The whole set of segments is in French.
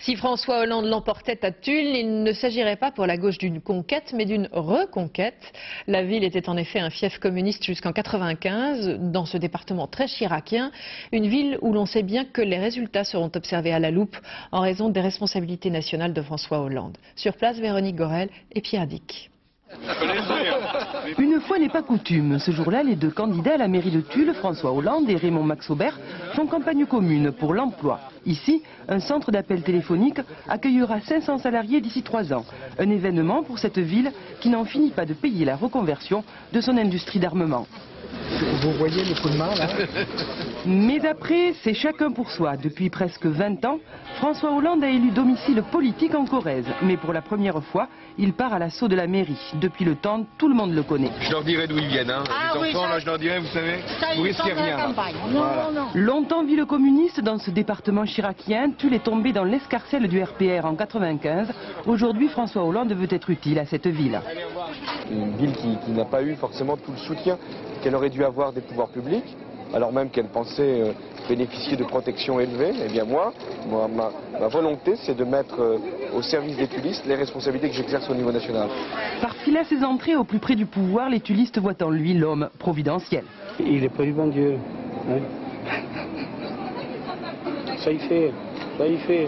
Si François Hollande l'emportait à Tulle, il ne s'agirait pas pour la gauche d'une conquête, mais d'une reconquête. La ville était en effet un fief communiste jusqu'en 1995, dans ce département très chiracien, une ville où l'on sait bien que les résultats seront observés à la loupe en raison des responsabilités nationales de François Hollande. Sur place, Véronique Gorel et Pierre Dick. Une fois n'est pas coutume, ce jour-là, les deux candidats à la mairie de Tulle, François Hollande et Raymond Max-Aubert, font campagne commune pour l'emploi. Ici, un centre d'appel téléphonique accueillera 500 salariés d'ici 3 ans. Un événement pour cette ville qui n'en finit pas de payer la reconversion de son industrie d'armement. Vous voyez le coup de main là? Mais après, c'est chacun pour soi. Depuis presque 20 ans, François Hollande a élu domicile politique en Corrèze. Mais pour la première fois, il part à l'assaut de la mairie. Depuis le temps, tout le monde le connaît. Je leur dirai d'où ils viennent. Hein. Les enfants, là, je leur dirai, vous savez, vous risquez rien. Voilà. Longtemps ville communiste dans ce département chiracien, Tulle est tombé dans l'escarcelle du RPR en 1995. Aujourd'hui, François Hollande veut être utile à cette ville. Une ville qui n'a pas eu forcément tout le soutien qu'elle aurait dû avoir des pouvoirs publics, alors même qu'elle pensait bénéficier de protection élevée. Eh bien ma volonté, c'est de mettre au service des tullistes les responsabilités que j'exerce au niveau national. Parce qu'il a ses entrées au plus près du pouvoir, les tullistes voient en lui l'homme providentiel. Il est pas du bon Dieu. Hein? Ça y fait, ça y fait.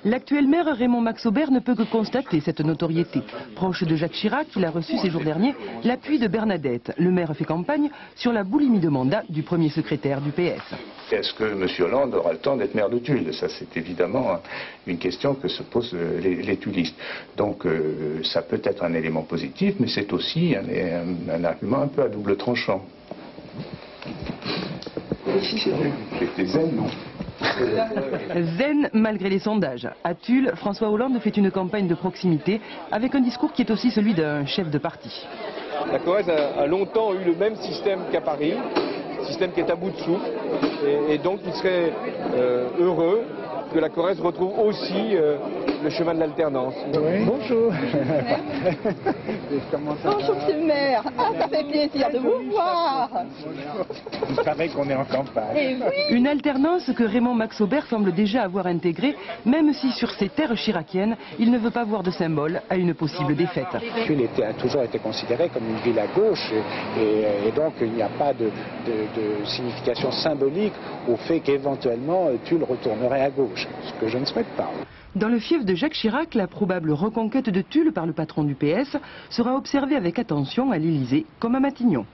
L'actuel maire Raymond Max-Aubert ne peut que constater cette notoriété. Proche de Jacques Chirac, il a reçu ces jours derniers l'appui de Bernadette. Le maire fait campagne sur la boulimie de mandat du premier secrétaire du PS. Est-ce que M. Hollande aura le temps d'être maire de Tulle? Ça, c'est évidemment une question que se posent les tullistes. Donc, ça peut être un élément positif, mais c'est aussi un argument un peu à double tranchant. J'étais zen, non? Zen malgré les sondages. À Tulle, François Hollande fait une campagne de proximité avec un discours qui est aussi celui d'un chef de parti. La Corrèze a longtemps eu le même système qu'à Paris, système qui est à bout de souffle, et donc il serait heureux que la Corrèze retrouve aussi le chemin de l'alternance. Oui. Bonjour. Bonjour monsieur le maire, ça fait plaisir de vous voir. Il paraît qu'on est en campagne. Et oui. Une alternance que Raymond Max-Aubert semble déjà avoir intégrée, même si sur ces terres chiraciennes, il ne veut pas voir de symbole à une possible défaite. Tulle a toujours été considérée comme une ville à gauche et donc il n'y a pas de signification symbolique au fait qu'éventuellement Tulle retournerait à gauche, ce que je ne souhaite pas. Dans le fief de Jacques Chirac, la probable reconquête de Tulle par le patron du PS sera observée avec attention à l'Élysée comme à Matignon.